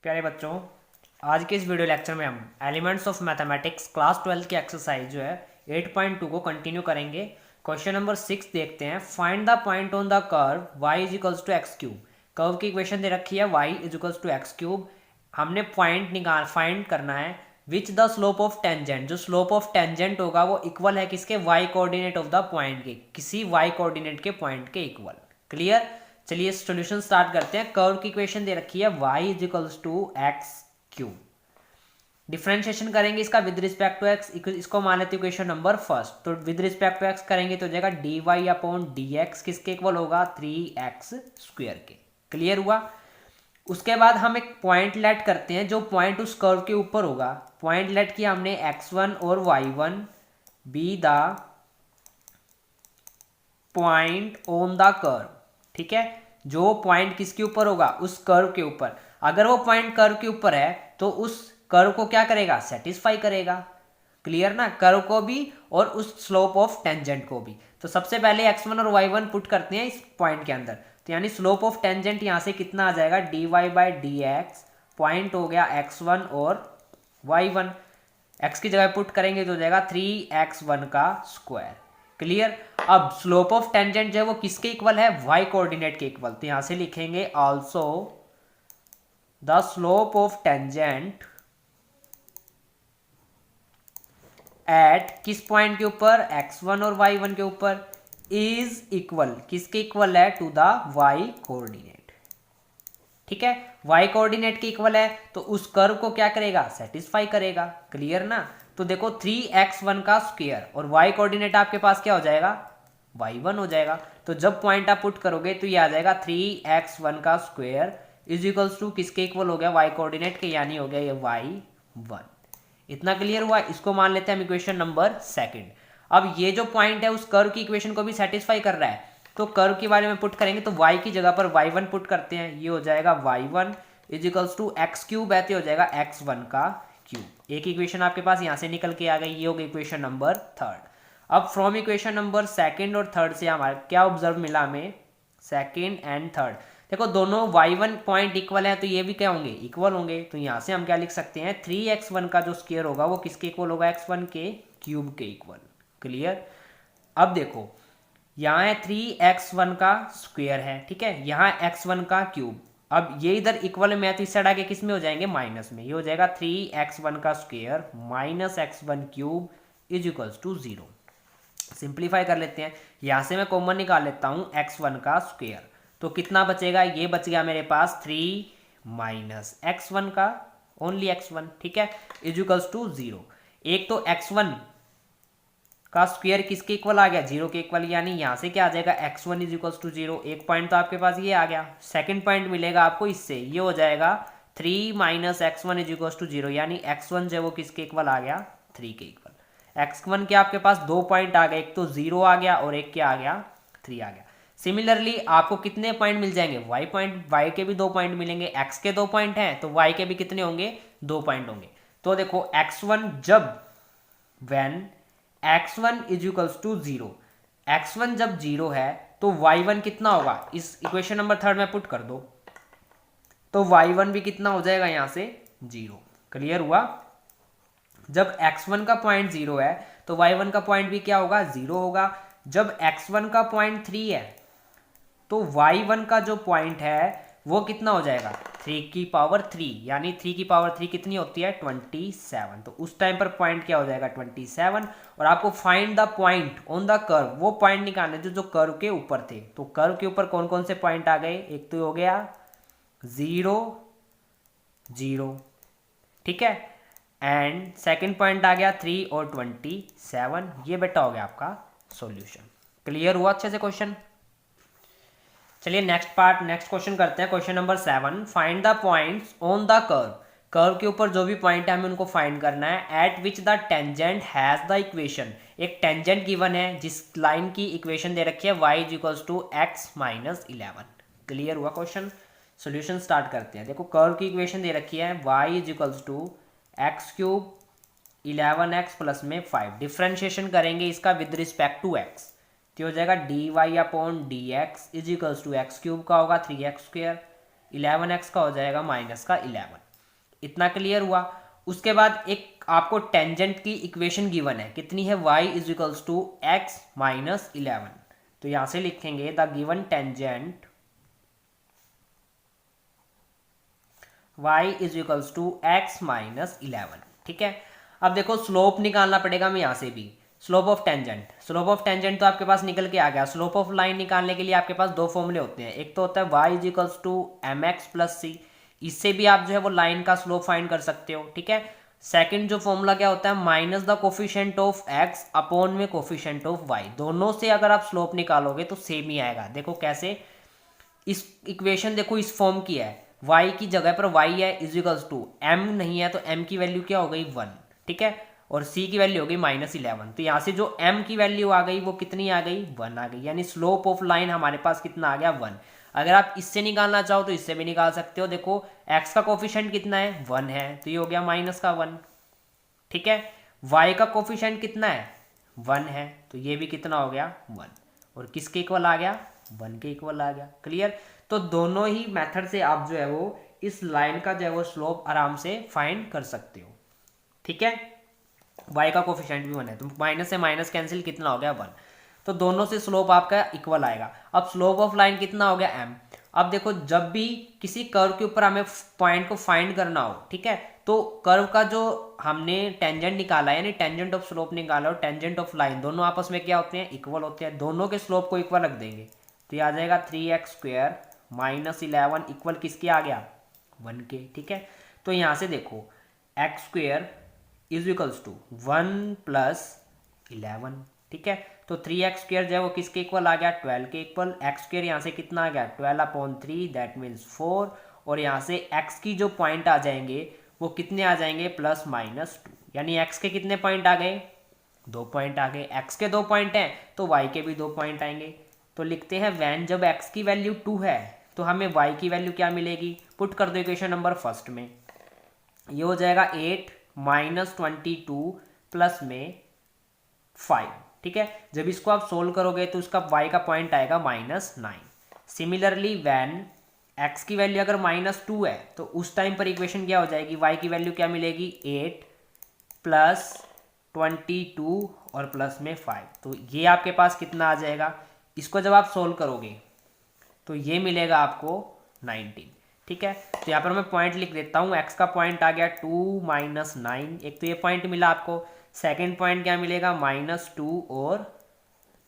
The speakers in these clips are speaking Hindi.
प्यारे बच्चों, आज के इस वीडियो लेक्चर में हम एलिमेंट्स ऑफ मैथमेटिक्स क्लास 12 की एक्सरसाइज जो है 8.2 को कंटिन्यू करेंगे। क्वेश्चन नंबर 6 देखते हैं। Find the point on the curve y is equals to x cube. Curve की इक्वेशन दे रखी है y is equals to x cube. हमने पॉइंट फाइंड करना है which the slope of tangent. जो स्लोप ऑफ टेंजेंट होगा वो इक्वल है किसके, y coordinate of the point के, किसी y कोऑर्डिनेट के पॉइंट के इक्वल। क्लियर। चलिए सॉल्यूशन स्टार्ट करते हैं। कर्व की इक्वेशन दे रखी है y is equals to x cube. Differentiation करेंगे इसका विद रिस्पेक्ट टू एक्स। इसको मान लेते हैं इक्वेशन नंबर फर्स्ट। तो विद रिस्पेक्ट टू एक्स करेंगे तो हो जाएगा d y upon d x किसके इक्वल होगा, 3x स्क्वायर के। क्लियर हुआ। उसके बाद हम एक पॉइंट लेट करते हैं जो पॉइंट उस कर्व के ऊपर होगा। पॉइंट लेट किया हमने x1 और y1 be the point on the curve. ठीक है, जो पॉइंट किसके ऊपर होगा, उस कर्व के ऊपर। अगर वो पॉइंट कर्व के ऊपर है तो उस कर्व को क्या करेगा, सेटिस्फाई करेगा। क्लियर ना, कर्व को भी और उस स्लोप ऑफ टेंजेंट को भी। तो सबसे पहले x1 और y1 पुट करते हैं इस पॉइंट के अंदर। तो यानी स्लोप ऑफ टेंजेंट यहां से कितना आ जाएगा, dy by D x. Point हो गया x1 और y1, x की जगह पुट करेंगे तो हो जाएगा 3x1 का स्क्वायर। क्लियर। अब स्लोप ऑफ टेंजेंट जो है वो किसके इक्वल है, y कोऑर्डिनेट के इक्वल। तो यहां से लिखेंगे also the slope of tangent at किस पॉइंट के ऊपर, x1 और y1 के ऊपर, इज इक्वल किसके इक्वल है, टू द y कोऑर्डिनेट। ठीक है, y कोऑर्डिनेट के इक्वल है तो उस कर्व को क्या करेगा, सेटिस्फाई करेगा। क्लियर ना। तो देखो 3x1 का स्क्वायर और y कोऑर्डिनेट आपके पास क्या हो जाएगा, y1 हो जाएगा। तो जब पॉइंट आप पुट करोगे तो ये आ जाएगा 3x1 का स्क्वायर इज इक्वल्स टू किसके इक्वल हो गया, y कोऑर्डिनेट के, यानी हो गया ये y1। इतना क्लियर हुआ। इसको मान लेते हैं हम इक्वेशन नंबर सेकंड। अब ये जो पॉइंट है उस कर्व की इक्वेशन को भी सेटिस्फाई कर रहा है, तो कर्व के बारे में पुट करेंगे तो y की जगह पर y1 पुट करते हैं। ये हो जाएगा y1 is equals to x cube, ऐसे हो जाएगा x1 का क्यूब। एक इक्वेशन आपके पास यहां से निकल के आ गई, ये हो गई इक्वेशन नंबर थर्ड। अब फ्रॉम इक्वेशन नंबर सेकंड और थर्ड से हमारा क्या ऑब्जर्व मिला हमें, सेकंड एंड थर्ड। देखो दोनों y1 पॉइंट इक्वल है तो ये भी क्या होंगे, इक्वल होंगे। तो यहां से हम क्या लिख सकते हैं, 3x1 का जो स्क्वायर होगा वो किसके इक्वल होगा, x1 के क्यूब के इक्वल। क्लियर। अब देखो यहाँ है 3x1 का स्क्वायर है, ठीक है, यहाँ x1 का क्यूब। अब ये इधर इक्वल में है तो इस साइड आके किस में हो जाएंगे, माइनस में। ये हो जाएगा 3x1 का square minus x1 cube is equals to 0। Simplify कर लेते हैं, यहां से मैं कॉमन निकाल लेता हूं x1 का स्क्वायर। तो कितना बचेगा, ये बच गया मेरे पास 3 माइनस x1 का, ओनली x1, ठीक है, इज इक्वल्स टू 0। एक तो x1 का स्क्वायर किसके इक्वल आ गया, 0 के इक्वल, यानी यहां से क्या आ जाएगा, x1 इज इक्वल्स टू 0। एक पॉइंट तो आपके पास ये आ गया। सेकंड पॉइंट मिलेगा आपको इससे, ये हो जाएगा 3 minus x1 is equals to 0, यानी x1 जो है वो किसके इक्वल आ गया, 3 के इक्वल। x1 के आपके पास दो पॉइंट आ गए, एक तो 0 आ गया और एक क्या आ गया, 3 आ गया। सिमिलरली आपको कितने पॉइंट मिल जाएंगे, y पॉइंट, y के भी दो पॉइंट मिलेंगे। x के दो पॉइंट हैं तो y के भी कितने होंगे, 2 पॉइंट होंगे। तो देखो x1 जब when x1 is equals to 0, x1 जब 0 है तो y1 कितना होगा, इस इक्वेशन नंबर थर्ड में पुट कर दो तो y1 भी कितना हो जाएगा, यहां से 0। क्लियर हुआ। जब x1 का पॉइंट 0 है तो y1 का पॉइंट भी क्या होगा, 0 होगा। जब x1 का पॉइंट 3 है तो y1 का जो पॉइंट है वो कितना हो जाएगा, 3 की पावर 3, यानी 3 की पावर 3 कितनी होती है, 27। तो उस टाइम पर पॉइंट क्या हो जाएगा, 27। और आपको find the point on the curve, वो पॉइंट निकालने जो कर्व के ऊपर थे। तो कर्व के ऊपर कौन कौन से पॉइंट आ गए, एक तो हो गया 0 0, ठीक है, एंड सेकेंड पॉइंट आ गया 3 और 27। ये बेटा हो गया आपका सॉल्यूशन। क्लियर हुआ अच्छे से क्वेश्चन। चलिए नेक्स्ट पार्ट, नेक्स्ट क्वेश्चन करते हैं। Question number 7, find the points on the curve. Curve के ऊपर जो भी पॉइंट है हमें उनको फाइंड करना है। At which the tangent has the equation, एक टेंजेंट गिवन है जिस लाइन की इक्वेशन दे रखी है y is equals to x minus 11। Clear हुआ क्वेश्चन। सोल्यूशन स्टार्ट करते हैं। देखो कर्व की इक्वेशन दे रखी है y is equals to x cube 11x plus में 5। डिफ्रेंशिएशन करेंगे इसका विद रिस्पेक्ट टू x, तो हो जाएगा d y upon d x is equals to x cube का होगा 3x स्क्वायर, 11x का हो जाएगा माइनस का 11। इतना क्लियर हुआ। उसके बाद एक आपको टेंजेंट की इक्वेशन गिवन है, कितनी है, y is equals to x minus 11। तो यहां से लिखेंगे the given tangent y is equals to x minus 11। ठीक है, अब देखो स्लोप निकालना पड़ेगा हमें यहां से भी, slope of tangent. Slope of tangent तो आपके पास निकल के आ गया। स्लोप ऑफ लाइन निकालने के लिए आपके पास दो फॉर्मूले होते हैं, एक तो होता है y is equals to M X plus C, इससे भी आप जो है वो लाइन का स्लोप फाइंड कर सकते हो। ठीक है, सेकंड जो फॉर्मूला क्या होता है, minus the coefficient of x upon में कोफिशिएंट ऑफ y। दोनों से अगर आप स्लोप निकालोगे तो सेम ही आएगा। देखो कैसे, इस इक्वेशन देखो इस फॉर्म की है, y की जगह पर y है इज इक्वल्स टू m नहीं है तो m की वैल्यू क्या हो गई 1। ठीक है, और c की वैल्यू हो गई माइनस 11। तो यहाँ से जो m की वैल्यू आ गई वो कितनी आ गई, 1 आ गई। यानी स्लोप ऑफ लाइन हमारे पास कितना आ गया, 1। अगर आप इससे निकालना चाहो तो इससे भी निकाल सकते हो। देखो x का कोफिशिएंट कितना है, 1 है, तो ये हो गया माइनस का 1। ठीक है, y का कोफिशिएंट कितना है, 1 है, तो ये भी कितना हो गया, 1। और किसके इक्वल आ गया, 1 के इक्वल आ गया। क्लियर। तो दोनों ही मेथड से आप जो है वो इस लाइन का जो है वो स्लोप आराम से फाइंड कर सकते हो। ठीक है, y का कोफिशिएंट भी 1 है, तो माइनस से माइनस कैंसिल, कितना हो गया, 1। तो दोनों से स्लोप आपका इक्वल आएगा। अब स्लोप ऑफ लाइन कितना हो गया, m। अब देखो जब भी किसी कर्व के ऊपर हमें पॉइंट को फाइंड करना हो, ठीक है, तो कर्व का जो हमने टेंजेंट निकाला है, यानी टेंजेंट ऑफ स्लोप निकाला और टेंजेंट ऑफ लाइन, दोनों आपस में क्या होते हैं, इक्वल होते हैं। दोनों के स्लोप को इक्वल रख देंगे तो ये आ जाएगा 3x² माइनस 11 इक्वल किसके आ गया, 1 के। ठीक है, तो यहाँ से देखो x² is equals to 1 plus 11। ठीक है, तो 3x² जो है वो किसके इक्वल आ गया, 12 के इक्वल। x² यहाँ से कितना आ गया, 12/3, दैट मीन्स 4। और यहाँ से x की जो पॉइंट आ जाएंगे वो कितने आ जाएंगे, प्लस माइनस 2। यानी x के कितने पॉइंट आ गए, 2 पॉइंट आ गए। x के 2 पॉइंट हैं तो y के भी 2 पॉइंट आएंगे। तो लिखते हैं वैन जब x की वैल्यू 2 है तो हमें y की वैल्यू क्या मिलेगी, पुट कर दो इक्वेशन नंबर फर्स्ट में। ये हो जाएगा 8 माइनस 22 प्लस में 5। ठीक है, जब इसको आप सोल्व करोगे तो उसका y का पॉइंट आएगा -9। सिमिलरली वैन x की वैल्यू अगर -2 है तो उस टाइम पर इक्वेशन क्या हो जाएगी, y की वैल्यू क्या मिलेगी, 8 प्लस 22 और प्लस में 5। तो ये आपके पास कितना आ जाएगा, इसको जब आप सोल्व करोगे तो ये मिलेगा आपको 19। ठीक है, तो यहाँ पर मैं पॉइंट लिख देता हूँ, x का पॉइंट आ गया 2 माइनस 9, एक तो ये पॉइंट मिला आपको। सेकेंड पॉइंट क्या मिलेगा, -2 और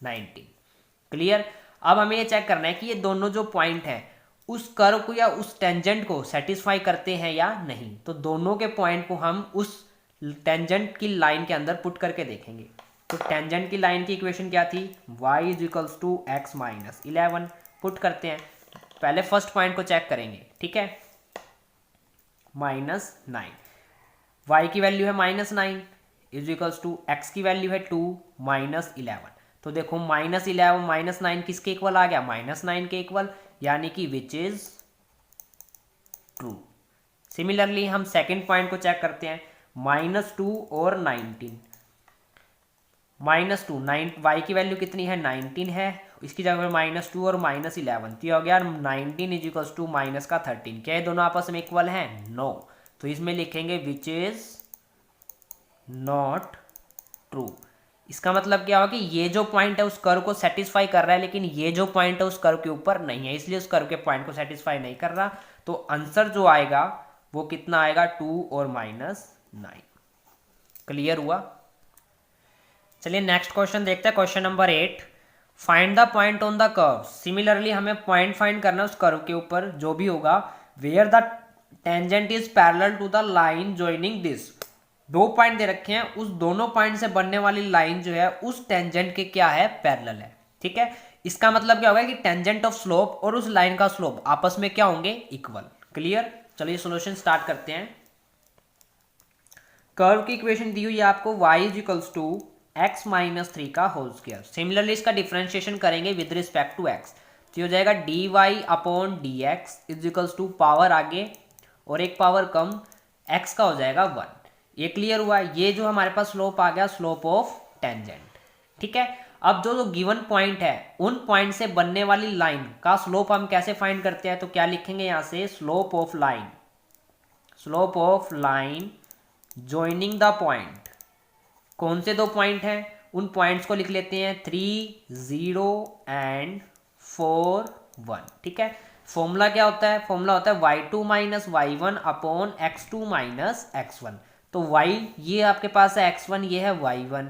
19। क्लियर। अब हमें ये चेक करना है कि ये दोनों जो पॉइंट हैं उस कर्व को या उस टेंजेंट को सेटिस्फाई करते हैं या नहीं। तो दोनों के पॉइंट को हम उस टेंजेंट की लाइन के अंदर पुट करके देखेंगे। तो टेंजेंट की लाइन की इक्वेशन क्या थी, y is equals to x minus 11। Put करते हैं, पहले फर्स्ट पॉइंट को चेक करेंगे। ठीक है, -9, y की वैल्यू है -9 इज इक्वल्स टू एक्स की वैल्यू है 2 माइनस 11। तो देखो -11 -9 किसके इक्वल आ गया, -9 के इक्वल, यानी कि विच इज ट्रू। सिमिलरली हम सेकेंड पॉइंट को चेक करते हैं, -2 और 19। -2 9 y की वैल्यू कितनी है, 19 है, इसकी जगह पर -2 और -11, तो ये हो गया 19 इज इक्वल्स टू माइनस का 13। क्या ये दोनों आपस में इक्वल हैं, नो। तो इसमें लिखेंगे विच इज नॉट ट्रू। इसका मतलब क्या होगा कि ये जो पॉइंट है उस कर्व को सेटिस्फाई कर रहा है, लेकिन ये जो पॉइंट है उस कर्व के ऊपर नहीं है, इसलिए उस कर्व के पॉइंट को सेटिस्फाई नहीं कर रहा। तो आंसर जो आएगा वो कितना आएगा, 2 और -9। क्लियर हुआ। चलिए नेक्स्ट क्वेश्चन देखते हैं, question number 8। Find the point on the curve. Similarly हमें पॉइंट फाइंड करना है उस कर्व के ऊपर जो भी होगा, where the tangent is parallel to the line joining this. दो पॉइंट दे रखे हैं, उस दोनों पॉइंट से बनने वाली लाइन जो है उस टेंजेंट के क्या है, पैरेलल है। ठीक है, इसका मतलब क्या होगा कि टेंजेंट ऑफ स्लोप और उस लाइन का स्लोप आपस में क्या होंगे, इक्वल। क्लियर। चलिए सॉल्यूशन स्टार्ट करते हैं। कर्व की इक्वेशन दी हुई है आपको, y is equals to x minus 3 का होल स्क्वायर। सिमिलरली इसका डिफरेंशिएशन करेंगे विद रिस्पेक्ट टू x, तो हो जाएगा dy upon dx is equals to power आगे और एक पावर कम x का हो जाएगा 1। ये क्लियर हुआ। ये जो हमारे पास स्लोप आ गया, स्लोप ऑफ टेंजेंट। ठीक है, अब जो गिवन पॉइंट है उन पॉइंट से बनने वाली लाइन का स्लोप हम कैसे फाइंड करते हैं, तो क्या लिखेंगे यहाँ से, slope of line. Slope of line joining the point, कौन से दो पॉइंट हैं, उन पॉइंट्स को लिख लेते हैं 3, 0 एंड 4, 1। ठीक है, फॉर्मूला क्या होता है, फॉर्मूला होता है y2 minus Y upon x2 minus x1। तो y ये आपके पास है x1, ये है y1,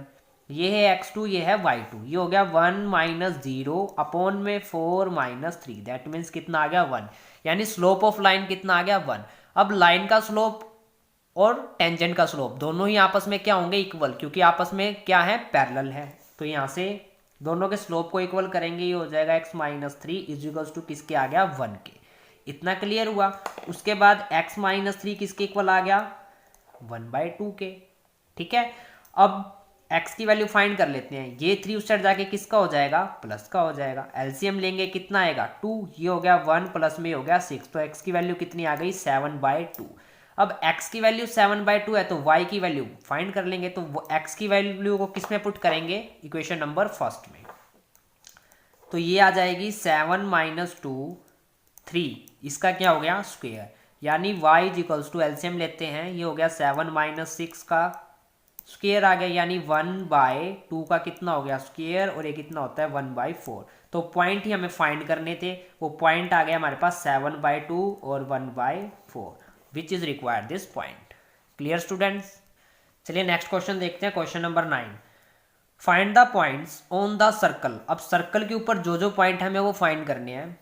ये है x2, ये है y2, ये हो गया 1 माइनस 0 अपॉन में 4 माइनस 3, दैट मीन्स कितना आ गया 1, यानी स्लोप ऑफ लाइन कितना आ गया 1। अब लाइन का स्लोप और टेंजेंट का स्लोप दोनों ही आपस में क्या होंगे, इक्वल, क्योंकि आपस में क्या है, पैरेलल है। तो यहाँ से दोनों के स्लोप को इक्वल करेंगे, ये हो जाएगा x माइनस 3 इजिकल्स टू किसके आ गया, 1 के। इतना क्लियर हुआ। उसके बाद x माइनस 3 किसके इक्वल आ गया, 1/2 के। ठीक है, अब x की वैल्यू फाइंड कर लेते हैं। ये 3 उस साइड जाके किसका हो जाएगा, प्लस का हो जाएगा। एलसीएम लेंगे, कितना आएगा 2, ये हो गया 1 प्लस में हो गया 6, तो x की वैल्यू कितनी आ गई, 7/2। अब x की वैल्यू 7/2 है तो y की वैल्यू फाइंड कर लेंगे। तो x की वैल्यू को किस में पुट करेंगे, इक्वेशन नंबर फर्स्ट में। तो ये आ जाएगी 7 माइनस 2 3, इसका क्या हो गया, स्क्वेयर, यानी y इक्वल्स टू एलसीएम लेते हैं, ये हो गया 7 माइनस 6 का स्क्वेयर आ गया, यानी 1/2 का कितना हो गया, स्क्वेयर, और ये कितना होता है 1/4। तो पॉइंट ही हमें फाइंड करने थे, वो पॉइंट आ गया हमारे पास 7/2 और 1/4, which is required this point. Clear students. चलिए नेक्स्ट क्वेश्चन देखते हैं, question number 9। Find the points on the circle. अब सर्कल के ऊपर जो जो पॉइंट हमें वो फाइंड करने हैं।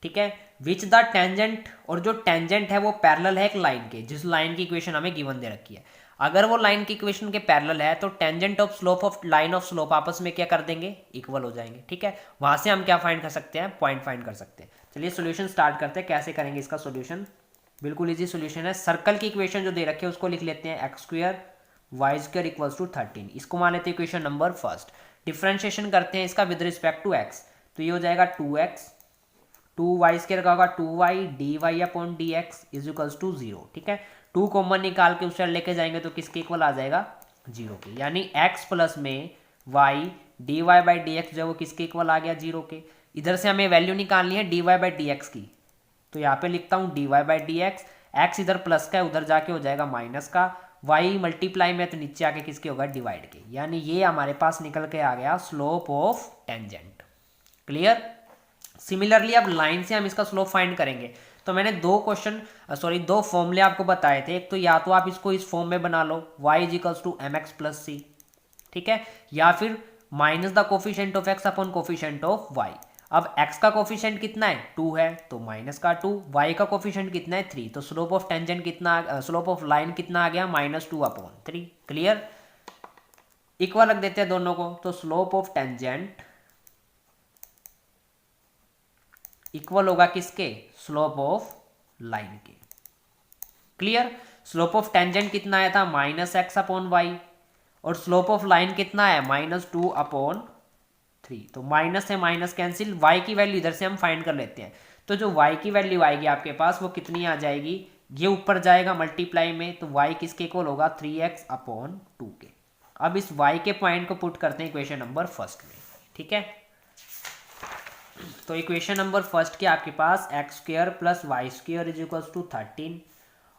ठीक है, विच द टेंजेंट, और जो टेंजेंट है वो पैरेलल है एक लाइन के, जिस लाइन की इक्वेशन हमें गिवन दे रखी है। अगर वो लाइन की इक्वेशन के पैरेलल है तो tangent of slope of line of slope आपस में क्या कर देंगे, इक्वल हो जाएंगे। ठीक है, वहां से हम क्या फाइंड कर सकते हैं, पॉइंट फाइंड कर सकते हैं। चलिए सोल्यूशन स्टार्ट करते हैं, कैसे करेंगे इसका सोल्यूशन। बिल्कुल इजी सोल्यूशन है। सर्कल की इक्वेशन जो दे रखी है उसको लिख लेते हैं x² y² इक्वल्स टू 13, इसको मान लेते हैं इक्वेशन नंबर फर्स्ट। डिफरेंशिएशन करते हैं इसका विद रिस्पेक्ट टू x, तो ये हो जाएगा 2x, 2y² का होगा 2y dy upon dx is equals to 0। ठीक है, 2 कॉमन निकाल के उस साइड लेके जाएंगे तो किसके इक्वल आ जाएगा, 0 के, यानी x प्लस में y dy बाई dx जो है वो किसके इक्वल आ गया, 0 के। इधर से हमें वैल्यू निकालनी है dy बाई dx की, तो यहाँ पे लिखता हूँ dy बाई dx, x इधर प्लस का है, उधर जाके हो जाएगा माइनस का, y मल्टीप्लाई में तो नीचे आके किसके होगा, डिवाइड के, यानी ये हमारे पास निकल के आ गया slope of tangent. Clear. Similarly अब लाइन से हम इसका स्लोप फाइंड करेंगे। तो मैंने दो फॉर्मूले आपको बताए थे। एक तो या तो आप इसको इस फॉर्म में बना लो, y equals to mx plus c, ठीक है, या फिर minus the coefficient of x upon coefficient of y। अब x का कोफिशिएंट कितना है, 2 है, तो माइनस का 2, y का कोफिशिएंट कितना है, 3, तो स्लोप ऑफ टेंजेंट कितना, स्लोप ऑफ लाइन कितना आ गया, -2 अपॉन 3। क्लियर। इक्वल रख देते हैं दोनों को, तो स्लोप ऑफ टेंजेंट इक्वल होगा किसके, स्लोप ऑफ लाइन के। क्लियर। स्लोप ऑफ टेंजेंट कितना आया था, -x अपॉन y, और स्लोप ऑफ लाइन कितना है, -2 अपॉन 3, तो माइनस से माइनस कैंसिल, y की वैल्यू इधर से हम फाइंड कर लेते हैं। तो जो y की वैल्यू आएगी आपके पास वो कितनी आ जाएगी, ये ऊपर जाएगा मल्टीप्लाई में, तो y किसके इक्वल होगा, 3x अपॉन 2 के। अब इस y के पॉइंट को पुट करते हैं इक्वेशन नंबर फर्स्ट में। ठीक है, तो इक्वेशन नंबर फर्स्ट के आपके पास x² plus y² is equals to 13,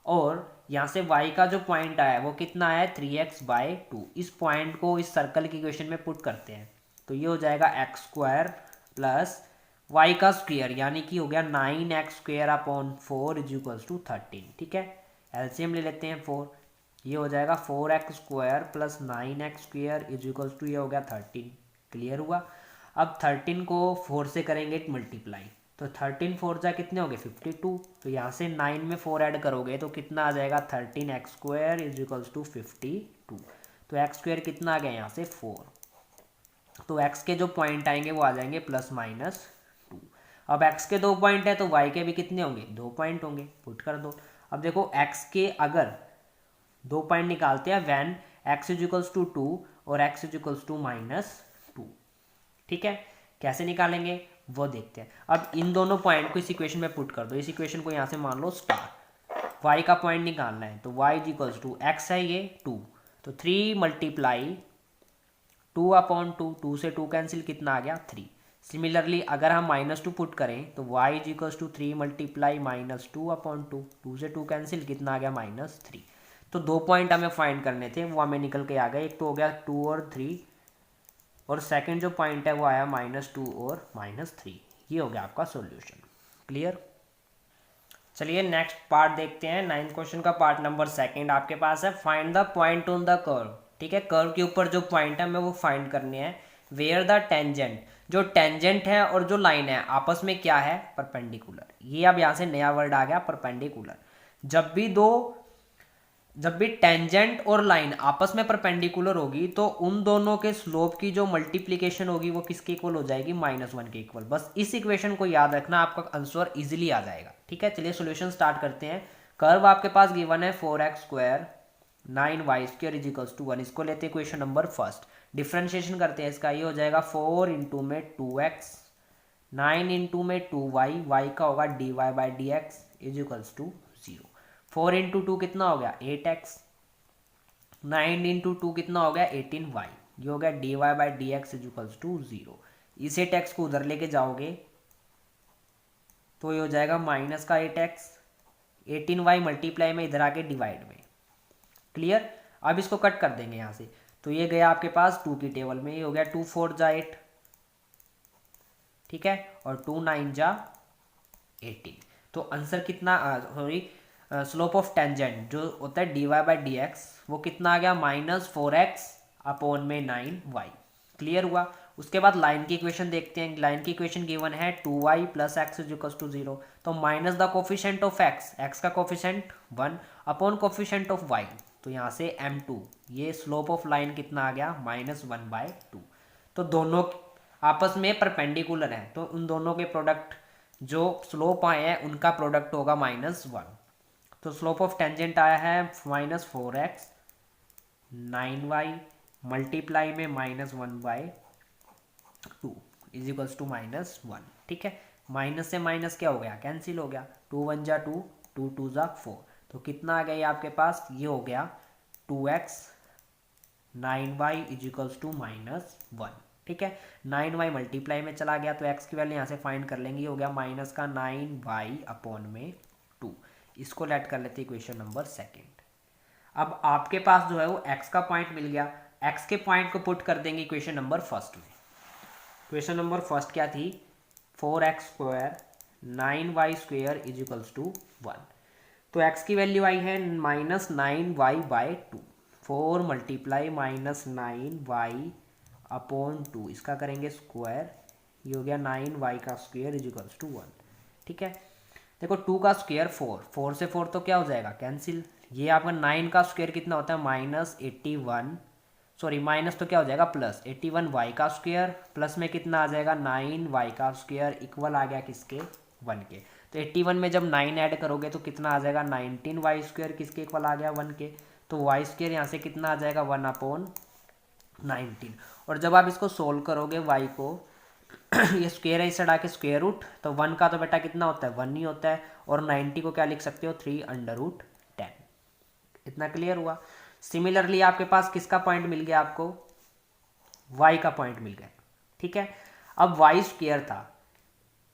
और यहाँ से y का जो पॉइंट आया है वो कितना आया है, 3x/2। इस पॉइंट को इस सर्कल की इक्वेशन में पुट करते हैं, तो ये हो जाएगा x² प्लस y का स्क्वायर, यानी कि हो गया 9x² upon 4 is equals to 13। ठीक है, एलसीएम ले लेते हैं 4, ये हो जाएगा 4x² plus 9x² is equals to, ये हो गया 13। क्लियर हुआ। अब 13 को 4 से करेंगे मल्टीप्लाई, तो 13 4 जा कितने हो गए, 52, तो यहाँ से 9 में 4 ऐड करोगे तो कितना आ जाएगा, 13x² इज इक्वल्स टू 52। तो x² कितना आ गया यहाँ से 4, तो x के जो पॉइंट आएंगे वो आ जाएंगे +-2। अब x के 2 पॉइंट है तो y के भी कितने होंगे, 2 पॉइंट होंगे, पुट कर दो। अब देखो x के अगर 2 पॉइंट निकालते हैं when x is equals to 2 और x इज इक्वल्स टू -2। ठीक है, कैसे निकालेंगे वो देखते हैं। अब इन दोनों पॉइंट को इस इक्वेशन में पुट कर दो। इस इक्वेशन को यहाँ से मान लो स्टार, y का पॉइंट निकालना है, तो y is equals to x है ये 2, तो 3 मल्टीप्लाई 2 अपॉन 2, 2 से 2 कैंसिल, कितना आ गया 3, सिमिलरली अगर हम -2 पुट करें तो y is equals to 3 multiply -2/2, 2 से 2 कैंसिल, कितना आ गया -3। तो 2 पॉइंट हमें फाइंड करने थे, वो हमें निकल के आ गए। एक तो हो गया 2 और 3, और सेकंड जो पॉइंट है वो आया -2 और -3। ये हो गया आपका सॉल्यूशन। क्लियर। चलिए नेक्स्ट पार्ट देखते हैं। 9th क्वेश्चन का पार्ट नंबर 2 आपके पास है, find the point on the curve. ठीक है, कर्व के ऊपर जो पॉइंट है हमें वो फाइंड करने हैं। वेयर द टेंजेंट, जो टेंजेंट है और जो लाइन है आपस में क्या है, परपेंडिकुलर। ये अब यहाँ से नया वर्ड आ गया परपेंडिकुलर। जब भी टेंजेंट और लाइन आपस में परपेंडिकुलर होगी तो उन दोनों के स्लोप की जो मल्टीप्लीकेशन होगी वो किसके इक्वल हो जाएगी, -1 के इक्वल। बस इस इक्वेशन को याद रखना, आपका आंसर इजीली आ जाएगा। ठीक है, चलिए सॉल्यूशन स्टार्ट करते हैं। कर्व आपके पास गिवन है 4x² 9y² is equals to 1। इसको लेते हैं क्वेश्चन नंबर फर्स्ट। डिफ्रेंशिएशन करते हैं इसका, ये हो जाएगा 4 इंटू में 2x 9 इंटू में 2y, y का होगा dy/dx is equals to 0। 4 into 2 कितना हो गया 8x, 9 इंटू 2 कितना हो गया 18y, ये हो गया dy/dx इज इक्वल्स टू 0। इस 8x को उधर लेके जाओगे तो ये हो जाएगा माइनस का 8x, 18y मल्टीप्लाई में इधर आके डिवाइड में। क्लियर। अब इसको कट कर देंगे यहाँ से, तो ये गया आपके पास 2 की टेबल में, ये हो गया 2 4 जा 8। ठीक है, और 2 9 जा 18। तो आंसर कितना, सॉरी स्लोप ऑफ टेंजेंट जो होता है dy/dx वो कितना आ गया -4x अपॉन में 9y। क्लियर हुआ। उसके बाद लाइन की इक्वेशन देखते हैं। लाइन की इक्वेशन गिवन है 2y + x is equals to 0। तो minus the coefficient of x का coefficient 1 upon coefficient of y, तो यहाँ से m2, ये स्लोप ऑफ लाइन कितना आ गया -1/2। तो दोनों आपस में परपेंडिकुलर हैं, तो उन दोनों के प्रोडक्ट जो स्लोप आए हैं उनका प्रोडक्ट होगा -1। तो स्लोप ऑफ टेंजेंट आया है -4x 9y मल्टीप्लाई में -1/2 इज इक्वल्स टू -1। ठीक है, माइनस से माइनस क्या हो गया, कैंसिल हो गया। 2 1 जा 2, 2 2 जा 4, तो कितना आ गया ये आपके पास, ये हो गया 2x 9y is equals to -1। ठीक है, 9y मल्टीप्लाई में चला गया तो x की वैल्यू यहाँ से फाइंड कर लेंगे, ये हो गया माइनस का 9y अपॉन में 2। इसको लेट कर लेते हैं इक्वेशन नंबर 2। अब आपके पास जो है वो x का पॉइंट मिल गया, x के पॉइंट को पुट कर देंगे इक्वेशन नंबर फर्स्ट में। इक्वेशन नंबर फर्स्ट क्या थी, 4x² 9y² is equals to 1। तो x की वैल्यू आई है -9y/2। 4 मल्टीप्लाई -9y अपॉन 2, इसका करेंगे स्क्वायर, ये हो गया 9y का स्क्वायर इज इक्वल्स टू 1। ठीक है, देखो 2 का स्क्वायर 4, 4 से 4 तो क्या हो जाएगा कैंसिल। ये आपका 9 का स्क्वायर कितना होता है -81, सॉरी माइनस तो क्या हो जाएगा +81y का स्क्वायर, प्लस में कितना आ जाएगा 9y का स्क्वायर इक्वल आ गया किसके 1 के। तो 81 में जब 9 ऐड करोगे तो कितना आ जाएगा 19y² किसके इक्वल आ गया 1 के। तो y² यहाँ से कितना आ जाएगा 1/19। और जब आप इसको सोल्व करोगे y को ये स्क्वायर है, इसे हटा के स्क्वायर रूट, तो 1 का तो बेटा कितना होता है 1 ही होता है, और 90 को क्या लिख सकते हो 3/10। इतना क्लियर हुआ। सिमिलरली आपके पास किसका पॉइंट मिल गया, आपको y का पॉइंट मिल गया। ठीक है, अब y² था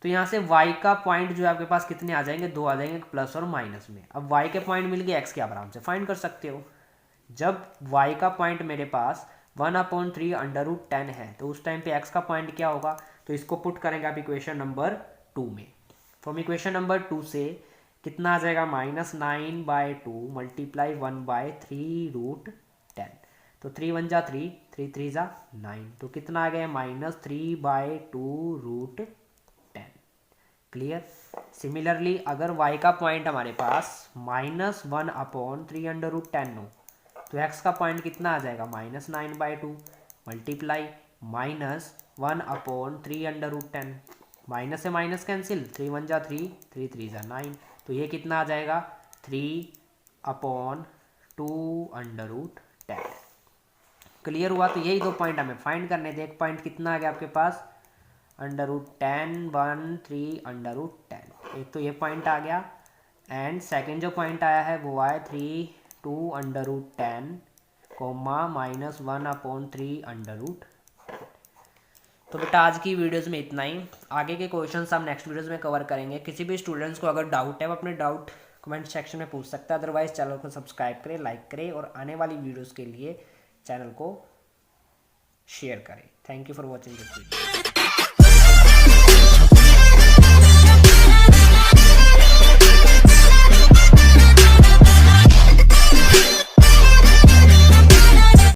तो यहाँ से y का पॉइंट जो है आपके पास कितने आ जाएंगे, 2 आ जाएंगे प्लस और माइनस में। अब y के पॉइंट मिल गए, x के आप आराम से फाइंड कर सकते हो। जब y का पॉइंट मेरे पास 1/3/10 है तो उस टाइम पे x का पॉइंट क्या होगा, तो इसको पुट करेंगे आप इक्वेशन नंबर 2 में। फ्रॉम इक्वेशन नंबर 2 से कितना आ जाएगा -9/2 मल्टीप्लाई 1/3√10। तो 3 1 जा 3, 3 3 जा 9, तो कितना आ गया -3/2√10। क्लियर। सिमिलरली अगर y का पॉइंट हमारे पास -1/3√10 हो तो x का पॉइंट कितना आ जाएगा -9/2 मल्टीप्लाई -1/3√10। माइनस से माइनस कैंसिल, 3 1 जा 3, 3 3 जा 9, तो ये कितना आ जाएगा 3/2√10। क्लियर हुआ। तो यही 2 पॉइंट हमें फाइंड करने थे। एक पॉइंट कितना आ गया आपके पास √10 1 3/10, एक तो ये पॉइंट आ गया, एंड सेकंड जो पॉइंट आया है वो आया 3/2√10 कोमा -1/3/10। तो बेटा आज की वीडियोस में इतना ही। आगे के क्वेश्चंस हम नेक्स्ट वीडियोस में कवर करेंगे। किसी भी स्टूडेंट्स को अगर डाउट है वो अपने डाउट कमेंट सेक्शन में पूछ सकता है। अदरवाइज चैनल को सब्सक्राइब करें, लाइक करें और आने वाली वीडियोस के लिए चैनल को शेयर करें। Thank you for watching this video.